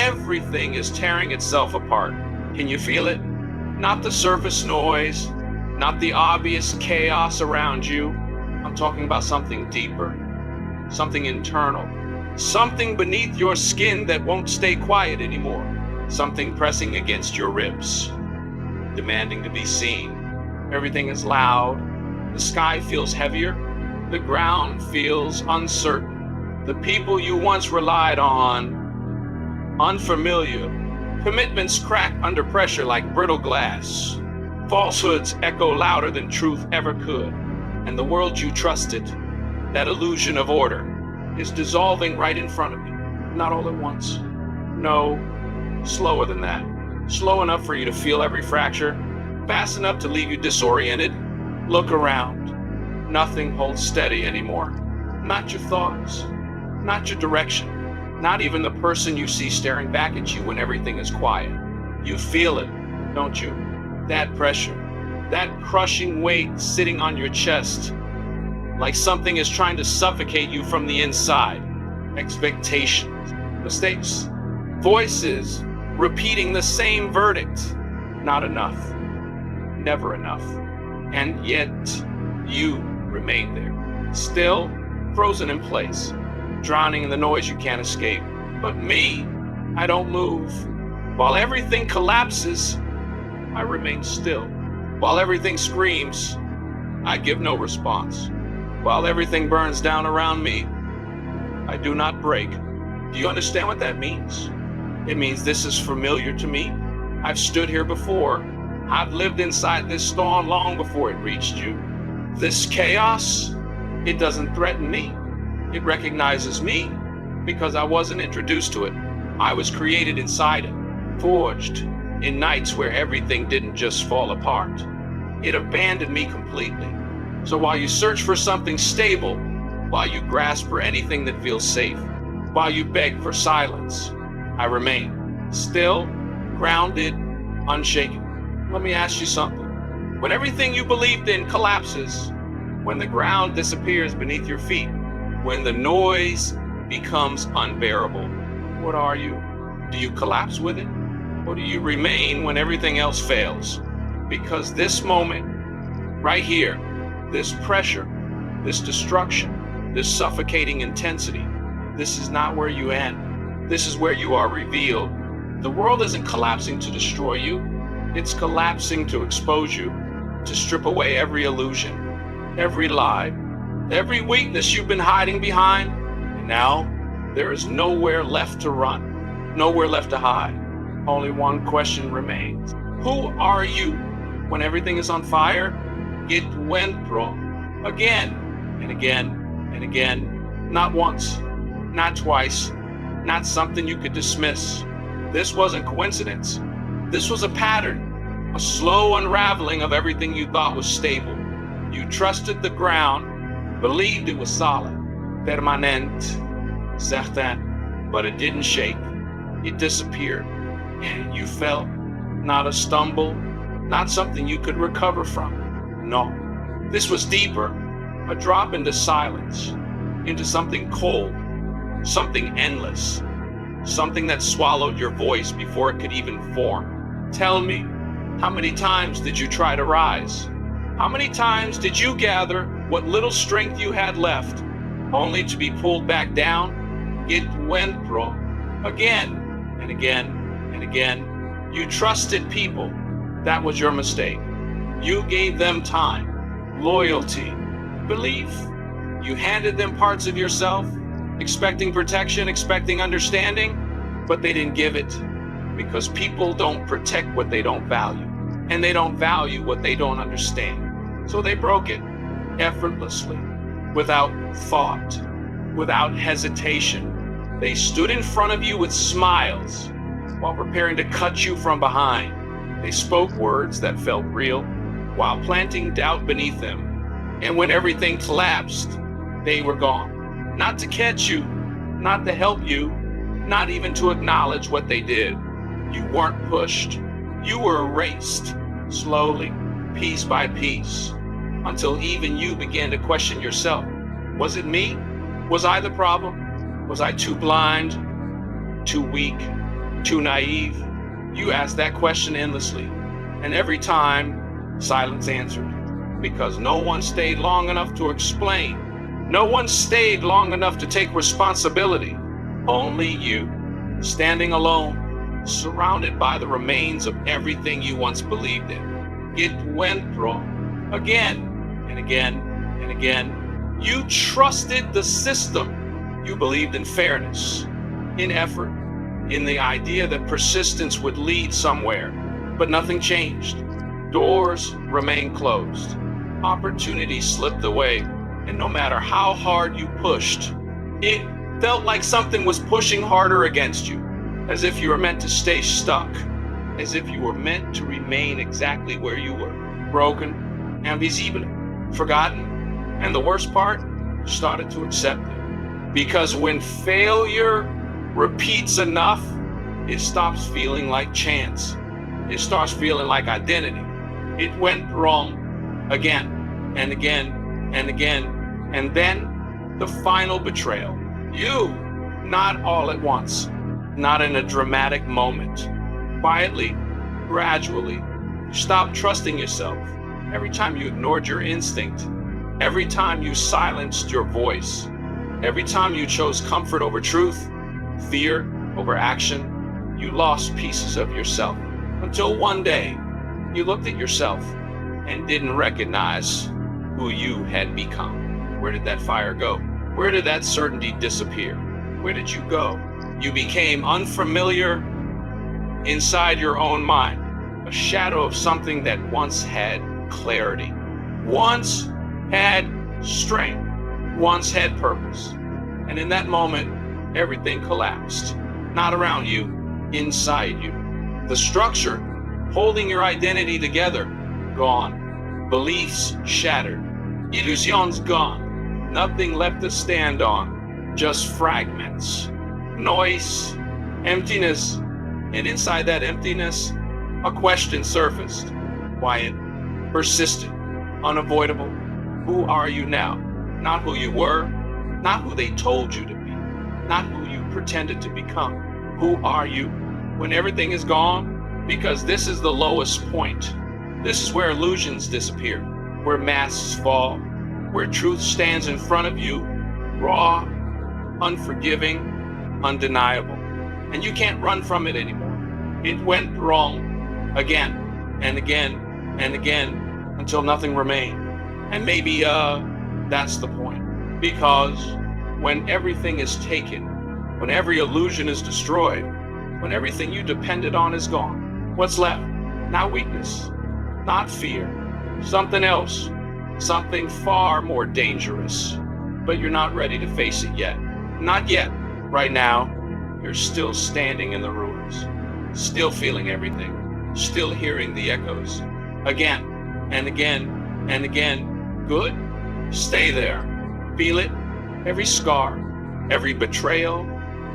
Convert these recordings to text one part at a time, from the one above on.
everything is tearing itself apart. Can you feel it? Not the surface noise, not the obvious chaos around you. I'm talking about something deeper, something internal, something beneath your skin that won't stay quiet anymore, something pressing against your ribs, demanding to be seen. Everything is loud. The sky feels heavier. The ground feels uncertain. The people you once relied on, unfamiliar. Commitments crack under pressure like brittle glass. Falsehoods echo louder than truth ever could. And the world you trusted, that illusion of order, is dissolving right in front of you. Not all at once. No, slower than that. Slow enough for you to feel every fracture, fast enough to leave you disoriented. Look around. Nothing holds steady anymore. Not your thoughts, not your direction, not even the person you see staring back at you when everything is quiet. You feel it, don't you? That pressure, that crushing weight sitting on your chest, like something is trying to suffocate you from the inside. Expectations, mistakes, voices repeating the same verdict. Not enough, never enough. And yet you remain there, still frozen in place, drowning in the noise you can't escape. But me, I don't move. While everything collapses, I remain still. While everything screams, I give no response. While everything burns down around me, I do not break. Do you understand what that means? It means this is familiar to me. I've stood here before. I've lived inside this storm long before it reached you. This chaos, it doesn't threaten me. It recognizes me because I wasn't introduced to it. I was created inside it, forged in nights where everything didn't just fall apart. It abandoned me completely. So while you search for something stable, while you grasp for anything that feels safe, while you beg for silence, I remain still, grounded, unshaken. Let me ask you something. When everything you believed in collapses, when the ground disappears beneath your feet, when the noise becomes unbearable, what are you? Do you collapse with it? Or do you remain when everything else fails? Because this moment, right here, this pressure, this destruction, this suffocating intensity, this is not where you end. This is where you are revealed. The world isn't collapsing to destroy you. It's collapsing to expose you, to strip away every illusion, every lie, every weakness you've been hiding behind. And now there is nowhere left to run, nowhere left to hide. Only one question remains. Who are you when everything is on fire? Encuentro. Again and again and again. Not once, not twice, not something you could dismiss. This wasn't coincidence. This was a pattern, a slow unraveling of everything you thought was stable. You trusted the ground, believed it was solid, permanent, certain, but it didn't shake. It disappeared. And you felt not a stumble, not something you could recover from. No, this was deeper, a drop into silence, into something cold, something endless, something that swallowed your voice before it could even form. Tell me, how many times did you try to rise? How many times did you gather what little strength you had left, only to be pulled back down? Encuentro. Again and again and again. You trusted people. That was your mistake. You gave them time, loyalty, belief. You handed them parts of yourself, expecting protection, expecting understanding, but they didn't give it, because people don't protect what they don't value, and they don't value what they don't understand. So they broke it effortlessly, without thought, without hesitation. They stood in front of you with smiles while preparing to cut you from behind. They spoke words that felt real while planting doubt beneath them. And when everything collapsed, they were gone. Not to catch you, not to help you, not even to acknowledge what they did. You weren't pushed. You were erased, slowly, piece by piece, until even you began to question yourself. Was it me? Was I the problem? Was I too blind, too weak, too naive? You asked that question endlessly, and every time, silence answered. Because no one stayed long enough to explain. No one stayed long enough to take responsibility. Only you, standing alone, surrounded by the remains of everything you once believed in. It went wrong again and again and again. You trusted the system. You believed in fairness, in effort, in the idea that persistence would lead somewhere. But nothing changed. Doors remained closed. Opportunity slipped away, and no matter how hard you pushed, it felt like something was pushing harder against you, as if you were meant to stay stuck, as if you were meant to remain exactly where you were, broken, invisible, forgotten, and the worst part, you started to accept it. Because when failure repeats enough, it stops feeling like chance. It starts feeling like identity. It went wrong again and again and again. And then the final betrayal. You, not all at once, not in a dramatic moment. Quietly, gradually, you stopped trusting yourself. Every time you ignored your instinct, every time you silenced your voice, every time you chose comfort over truth, fear over action, you lost pieces of yourself. Until one day, you looked at yourself and didn't recognize who you had become. Where did that fire go? Where did that certainty disappear? Where did you go? You became unfamiliar inside your own mind, a shadow of something that once had clarity, once had strength, once had purpose. And in that moment, everything collapsed. Not around you, inside you. The structure holding your identity together, gone. Beliefs shattered. Illusions gone. Nothing left to stand on. Just fragments. Noise. Emptiness. And inside that emptiness, a question surfaced. Quiet. Persistent. Unavoidable. Who are you now? Not who you were. Not who they told you to be. Not who you pretended to become. Who are you when everything is gone? Because this is the lowest point. This is where illusions disappear, where masks fall, where truth stands in front of you, raw, unforgiving, undeniable. And you can't run from it anymore. It went wrong again and again and again until nothing remained. And maybe that's the point. Because when everything is taken, when every illusion is destroyed, when everything you depended on is gone, what's left? Not weakness, not fear, something else, something far more dangerous. But you're not ready to face it yet. Not yet. Right now, you're still standing in the ruins, still feeling everything, still hearing the echoes. Again and again and again. Good? Stay there. Feel it. Every scar, every betrayal,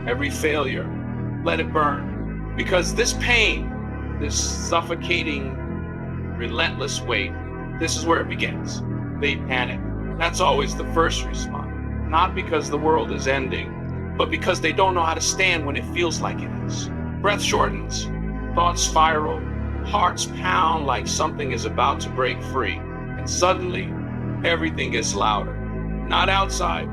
every failure. Let it burn. Because this pain, this suffocating, relentless weight, this is where it begins. They panic. That's always the first response. Not because the world is ending, but because they don't know how to stand when it feels like it is. Breath shortens, thoughts spiral, hearts pound like something is about to break free. And suddenly, everything gets louder. Not outside,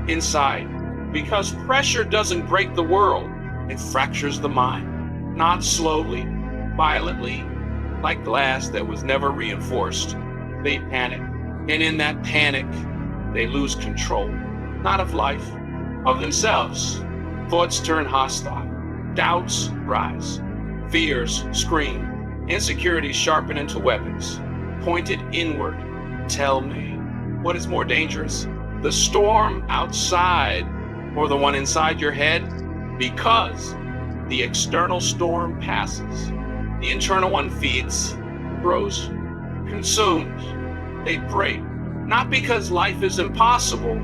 inside. Because pressure doesn't break the world, it fractures the mind. Not slowly, violently, like glass that was never reinforced. They panic. And in that panic, they lose control. Not of life, of themselves. Thoughts turn hostile. Doubts rise. Fears scream. Insecurities sharpen into weapons. Pointed inward. Tell me, what is more dangerous? The storm outside or the one inside your head? Because the external storm passes. The internal one feeds, grows, consumes. They break. Not because life is impossible,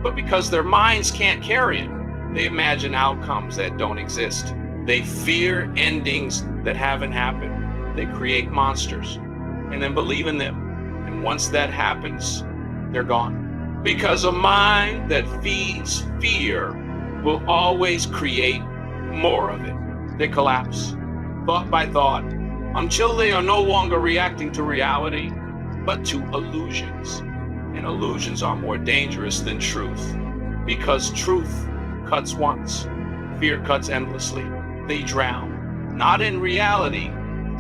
but because their minds can't carry it. They imagine outcomes that don't exist. They fear endings that haven't happened. They create monsters and then believe in them. And once that happens, they're gone. Because a mind that feeds fear will always create more of it. they collapse, thought by thought, until they are no longer reacting to reality, but to illusions. And illusions are more dangerous than truth, because truth cuts once, fear cuts endlessly. They drown, not in reality,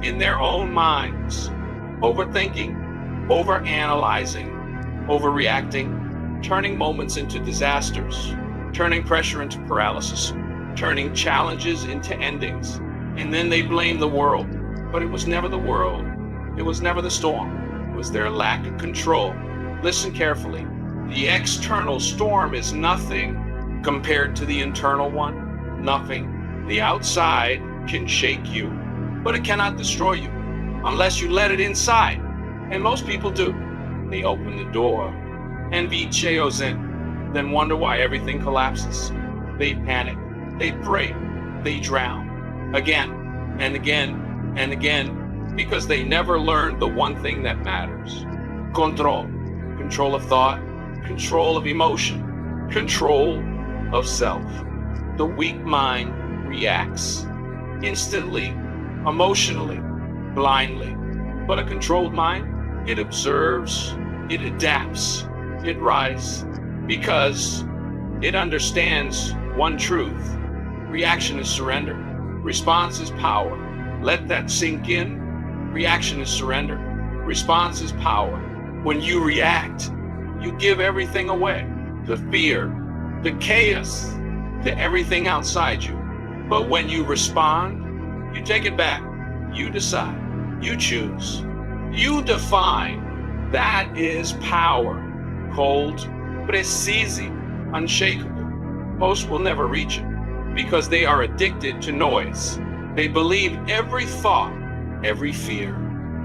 in their own minds, overthinking, overanalyzing, overreacting, turning moments into disasters, turning pressure into paralysis, turning challenges into endings. And then they blame the world. But it was never the world. It was never the storm. It was their lack of control. Listen carefully. The external storm is nothing compared to the internal one. Nothing. The outside can shake you, but it cannot destroy you unless you let it inside. And most people do. They open the door and Vicheo's in, then wonder why everything collapses. They panic, they break, they drown again and again and again, because they never learned the one thing that matters. Control of thought, control of emotion, control of self. The weak mind reacts instantly, emotionally, blindly. But a controlled mind, it observes, it adapts, it rises, because it understands one truth. Reaction is surrender. Response is power. Let that sink in. Reaction is surrender. Response is power. When you react, you give everything away. The fear, the chaos, to everything outside you. But when you respond, you take it back. You decide. You choose. You define. That is power. Cold, precise, unshakable. Most will never reach it because they are addicted to noise. They believe every thought, every fear,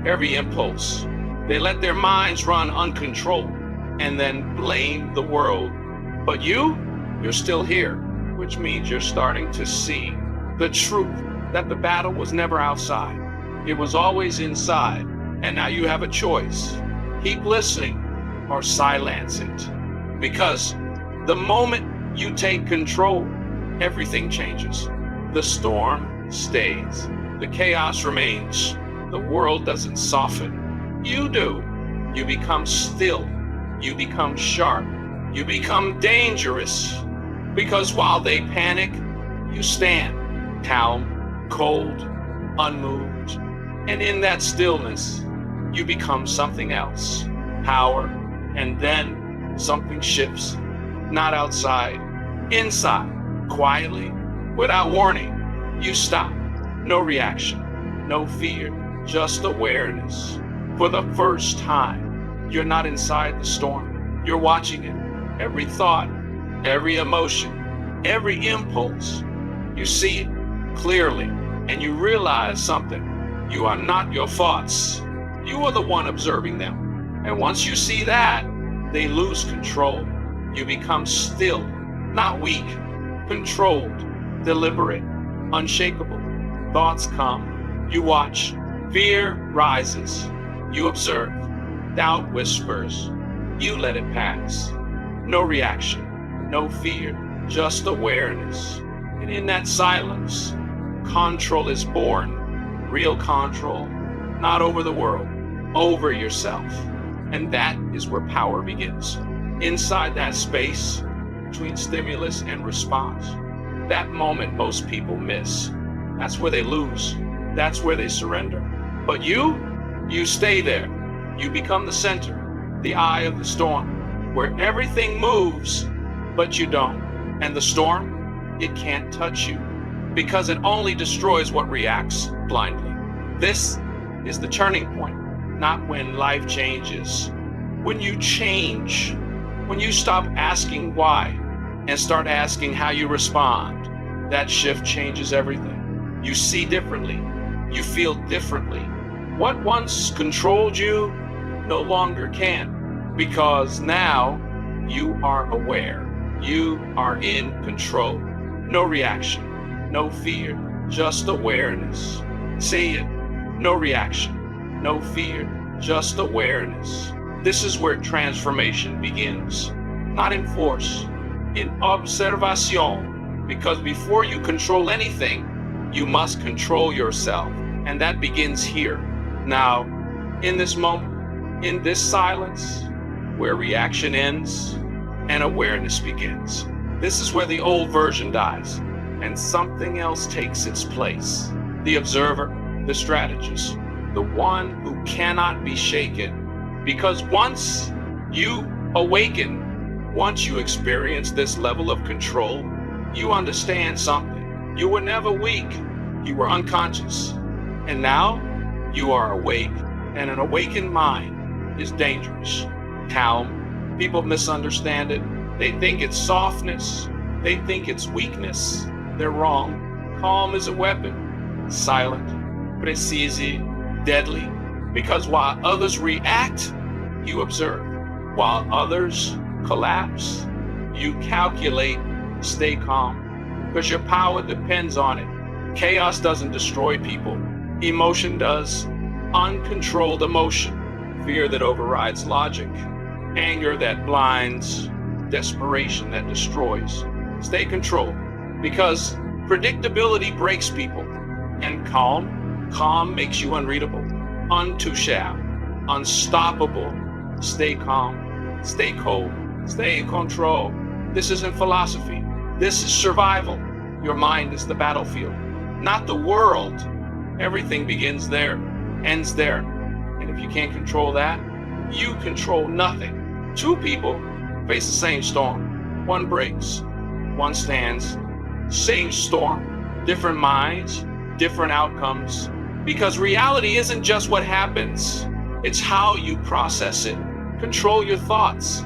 every impulse. They let their minds run uncontrolled and then blame the world. But you're still here, which means you're starting to see the truth that the battle was never outside. It was always inside. And now you have a choice. Keep listening or silence it. Because the moment you take control, everything changes. The storm stays. The chaos remains. The world doesn't soften. You do. You become still. You become sharp. You become dangerous. Because while they panic, you stand calm, cold, unmoved. And in that stillness, you become something else. Power. And then something shifts. Not outside, inside, quietly, without warning. You stop. No reaction, no fear, just awareness. For the first time, you're not inside the storm. You're watching it. Every thought, every emotion, every impulse. You see it clearly, and you realize something. You are not your thoughts. You are the one observing them. And once you see that, they lose control. You become still, not weak, controlled, deliberate, unshakable. Thoughts come. You watch. Fear rises. You observe. Doubt whispers. You let it pass. No reaction, no fear, just awareness. And in that silence, control is born. Real control, not over the world, over yourself. And that is where power begins. Inside that space between stimulus and response, that moment most people miss. That's where they lose. That's where they surrender. But you stay there. You become the center, the eye of the storm, where everything moves, but you don't. And the storm, it can't touch you because it only destroys what reacts blindly. This is the turning point, not when life changes. When you change, when you stop asking why and start asking how you respond, that shift changes everything. You see differently. You feel differently. What once controlled you no longer can, because now you are aware. You are in control. No reaction, no fear, just awareness. Say it. No reaction, no fear, just awareness. This is where transformation begins. Not in force, in observación. Because before you control anything, You must control yourself, and that begins here. Now, in this moment, in this silence, where reaction ends and awareness begins. This is where the old version dies, and something else takes its place. The observer, the strategist, the one who cannot be shaken. Because once you awaken, once you experience this level of control, you understand something. You were never weak. You were unconscious. And now you are awake. And an awakened mind is dangerous. Calm. People misunderstand it. They think it's softness. They think it's weakness. They're wrong. Calm is a weapon. Silent, precise, deadly. Because while others react, you observe. While others collapse, you calculate. Stay calm. Because your power depends on it. Chaos doesn't destroy people. Emotion does. Uncontrolled emotion. Fear that overrides logic. Anger that blinds. Desperation that destroys. Stay controlled. Because predictability breaks people. And calm makes you unreadable. Untouchable. Unstoppable. Stay calm. Stay cold. Stay in control. This isn't philosophy. This is survival. Your mind is the battlefield, not the world. Everything begins there, ends there. And if you can't control that, you control nothing. Two people face the same storm. One breaks, one stands. Same storm, different minds, different outcomes. Because reality isn't just what happens, it's how you process it. Control your thoughts,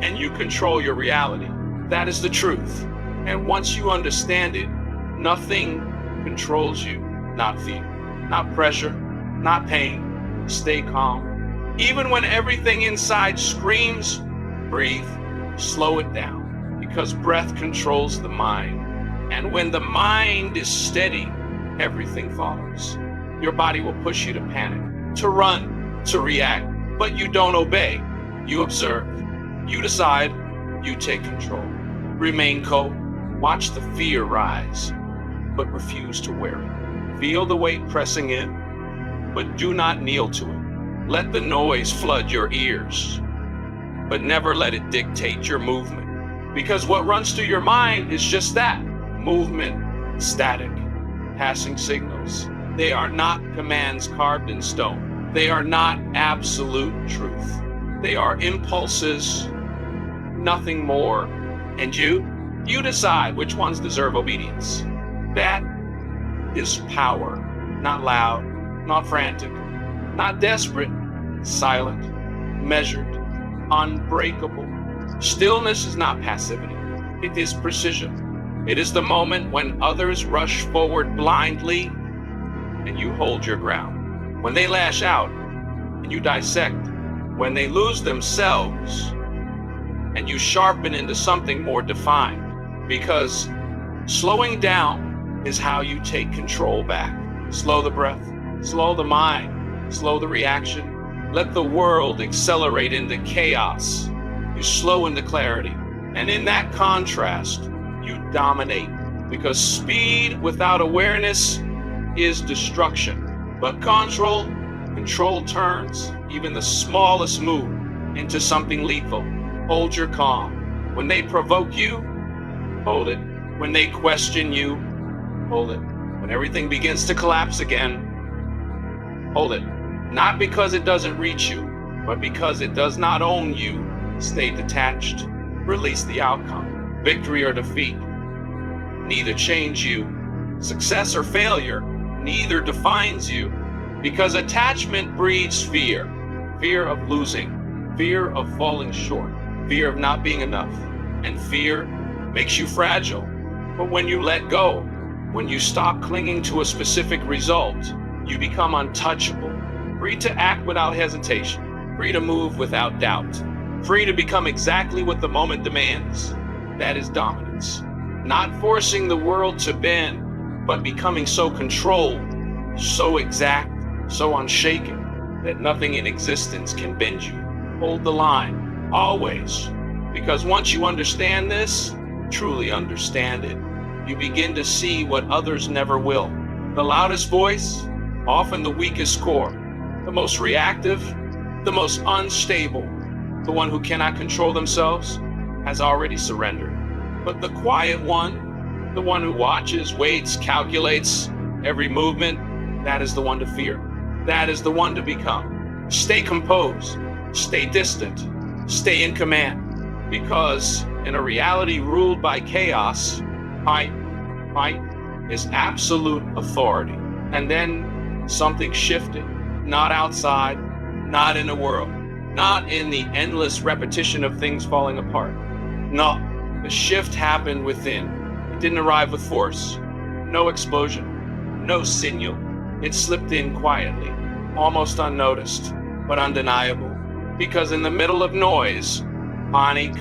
and you control your reality. That is the truth. And once you understand it, nothing controls you. Not fear, not pressure, not pain. Stay calm. Even when everything inside screams, breathe, slow it down. Because breath controls the mind. And when the mind is steady, everything follows. Your body will push you to panic, to run, to react. But you don't obey. You observe. You decide. You take control. Remain cold. Watch the fear rise, but refuse to wear it. Feel the weight pressing in, but do not kneel to it. Let the noise flood your ears, but never let it dictate your movement. Because what runs through your mind is just that, movement, static, passing signals. They are not commands carved in stone. They are not absolute truth. They are impulses, nothing more. And you decide which ones deserve obedience. That is power. Not loud, not frantic, not desperate, silent, measured, unbreakable. Stillness is not passivity. It is precision. It is the moment when others rush forward blindly and you hold your ground. When they lash out and you dissect. When they lose themselves and you sharpen into something more defined. Because slowing down is how you take control back. Slow the breath, slow the mind, slow the reaction. Let the world accelerate into chaos. You slow into clarity. And in that contrast, you dominate. Because speed without awareness is destruction. But control turns even the smallest move into something lethal. Hold your calm. When they provoke you, hold it. When they question you, hold it. When everything begins to collapse again, hold it. Not because it doesn't reach you, but because it does not own you. Stay detached. Release the outcome. Victory or defeat neither change you. Success or failure neither defines you. Because attachment breeds fear. Fear of losing. Fear of falling short. Fear of not being enough. And fear makes you fragile. But when you let go, when you stop clinging to a specific result, you become untouchable. Free to act without hesitation. Free to move without doubt. Free to become exactly what the moment demands. That is dominance. Not forcing the world to bend, but becoming so controlled, so exact, so unshaken, that nothing in existence can bend you. Hold the line, always. Because once you understand this, truly understand it, you begin to see what others never will. The loudest voice, often the weakest core, the most reactive, the most unstable, the one who cannot control themselves, has already surrendered. But the quiet one, the one who watches, waits, calculates every movement, that is the one to fear. That is the one to become. Stay composed, stay distant, stay in command. Because in a reality ruled by chaos, might is absolute authority. And then something shifted, not outside, not in the world, not in the endless repetition of things falling apart. No, the shift happened within. It didn't arrive with force, no explosion, no signal. It slipped in quietly, almost unnoticed, but undeniable. Because in the middle of noise, panic,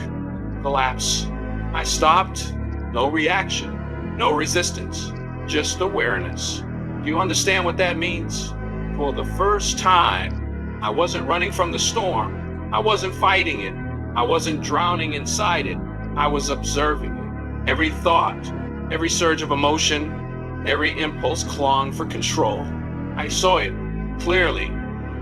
collapse, I stopped, no reaction, no resistance, just awareness. Do you understand what that means? For the first time, I wasn't running from the storm. I wasn't fighting it. I wasn't drowning inside it. I was observing it. Every thought, every surge of emotion, every impulse clawing for control. I saw it clearly,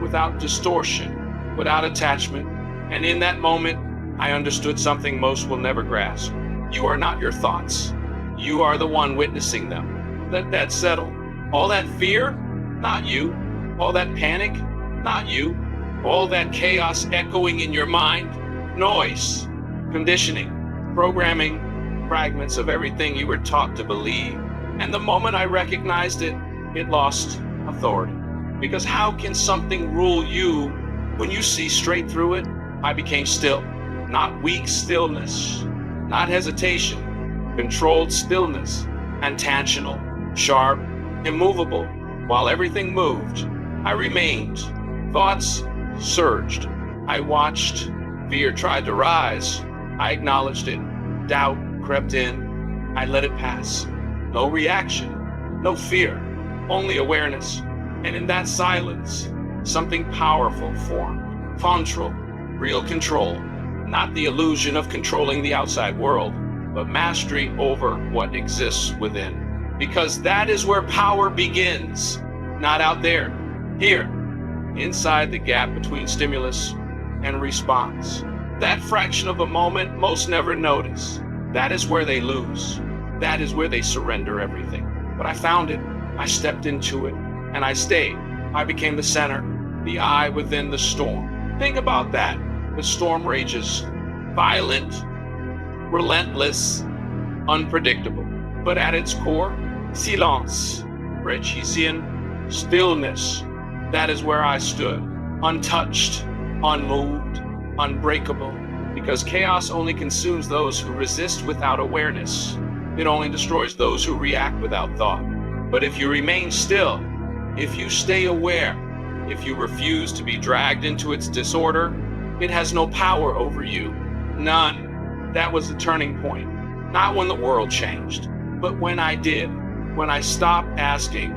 without distortion, without attachment. And in that moment, I understood something most will never grasp. You are not your thoughts. You are the one witnessing them. Let that settle. All that fear, not you. All that panic, not you. All that chaos echoing in your mind, noise, conditioning, programming, fragments of everything you were taught to believe. And the moment I recognized it, it lost authority. Because how can something rule you when you see straight through it? I became still, not weak stillness, not hesitation, controlled stillness, intentional, sharp, immovable. While everything moved, I remained. Thoughts surged. I watched. Fear tried to rise. I acknowledged it. Doubt crept in. I let it pass. No reaction, no fear, only awareness. And in that silence, something powerful formed. Control, real control. Not the illusion of controlling the outside world, but mastery over what exists within. Because that is where power begins. Not out there, here, inside the gap between stimulus and response. That fraction of a moment most never notice. That is where they lose. That is where they surrender everything. But I found it. I stepped into it, and I stayed. I became the center, the eye within the storm. Think about that. The storm rages, violent, relentless, unpredictable. But at its core, silence, Regisian, stillness. That is where I stood, untouched, unmoved, unbreakable. Because chaos only consumes those who resist without awareness. It only destroys those who react without thought. But if you remain still, if you stay aware, if you refuse to be dragged into its disorder, it has no power over you. None. That was the turning point. Not when the world changed, but when I did. When I stopped asking,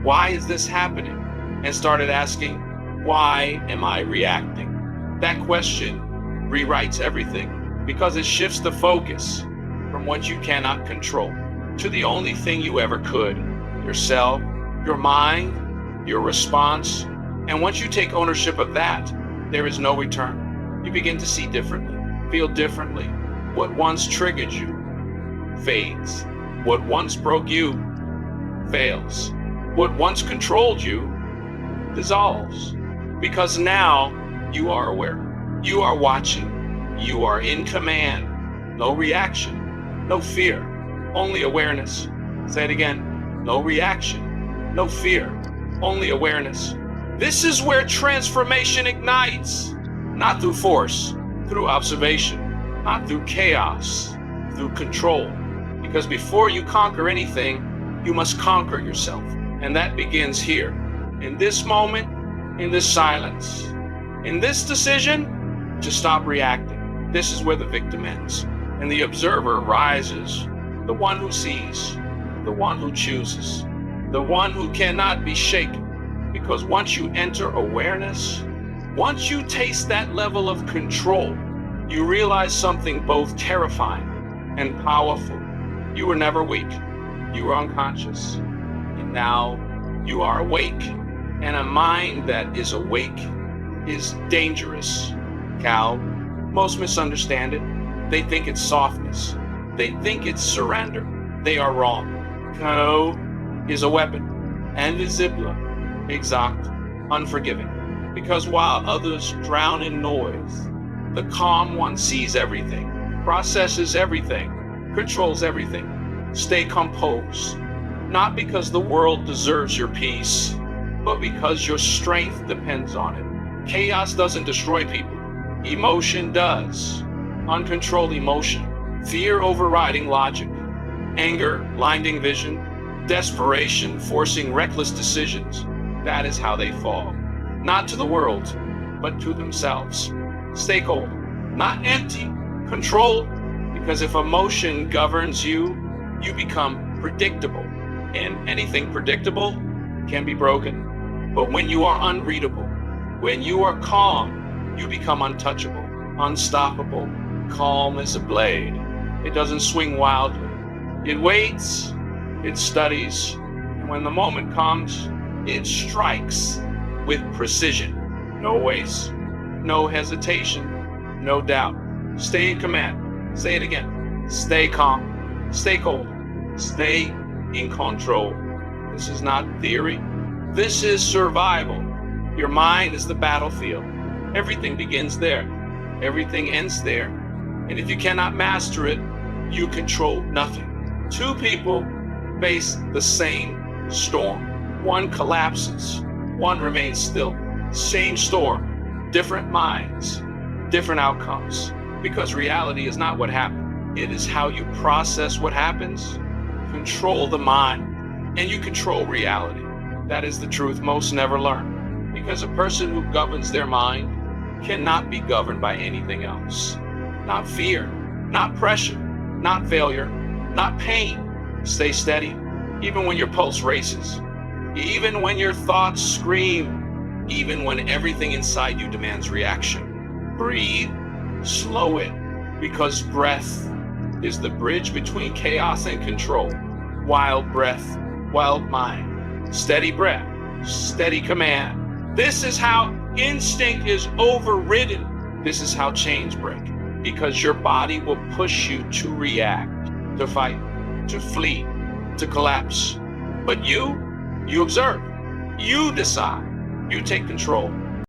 why is this happening? And started asking, why am I reacting? That question rewrites everything because it shifts the focus from what you cannot control to the only thing you ever could, yourself, your mind, your response. And once you take ownership of that, there is no return. You begin to see differently, feel differently. What once triggered you fades. What once broke you fails. What once controlled you dissolves. Because now you are aware. You are watching. You are in command. No reaction. No fear. Only awareness. Say it again. No reaction. No fear. Only awareness. This is where transformation ignites. Not through force. Through observation. Not through chaos. Through control. Because before you conquer anything, you must conquer yourself. And that begins here. In this moment, in this silence, in this decision to stop reacting. This is where the victim ends. And the observer rises. The one who sees. The one who chooses. The one who cannot be shaken. Because once you enter awareness, once you taste that level of control, you realize something both terrifying and powerful. You were never weak. You were unconscious. And Now you are awake, and a mind that is awake is dangerous. Cal, most misunderstand it. They think it's softness. They think it's surrender. They are wrong. Ko is a weapon, and is Zibla, exact, unforgiving. Because while others drown in noise, the calm one sees everything, processes everything, controls everything. Stay composed, not because the world deserves your peace, but because your strength depends on it. Chaos doesn't destroy people. Emotion does. Uncontrolled emotion, fear overriding logic, anger blinding vision, desperation forcing reckless decisions. That is how they fall. Not to the world, but to themselves. Stay cold, not empty, controlled, because if emotion governs you, you become predictable, and anything predictable can be broken. But when you are unreadable, when you are calm, you become untouchable, unstoppable, calm as a blade. It doesn't swing wildly. It waits, it studies, and when the moment comes, it strikes with precision. No waste, no hesitation, no doubt. Stay in command. Say it again. Stay calm, stay cold, stay in control. This is not theory. This is survival. Your mind is the battlefield. Everything begins there. Everything ends there. And if you cannot master it, you control nothing. Two people face the same storm. One collapses, one remains still. Same storm, different minds, different outcomes. Because reality is not what happened. It is how you process what happens. Control the mind, and you control reality. That is the truth most never learn. Because a person who governs their mind cannot be governed by anything else. Not fear, not pressure, not failure, not pain. Stay steady, even when your pulse races, even when your thoughts scream, even when everything inside you demands reaction. Breathe, slow it, because breath is the bridge between chaos and control. Wild breath, wild mind, steady breath, steady command. This is how instinct is overridden. This is how chains break, because your body will push you to react, to fight, to flee, to collapse. But you observe, you decide, you take control.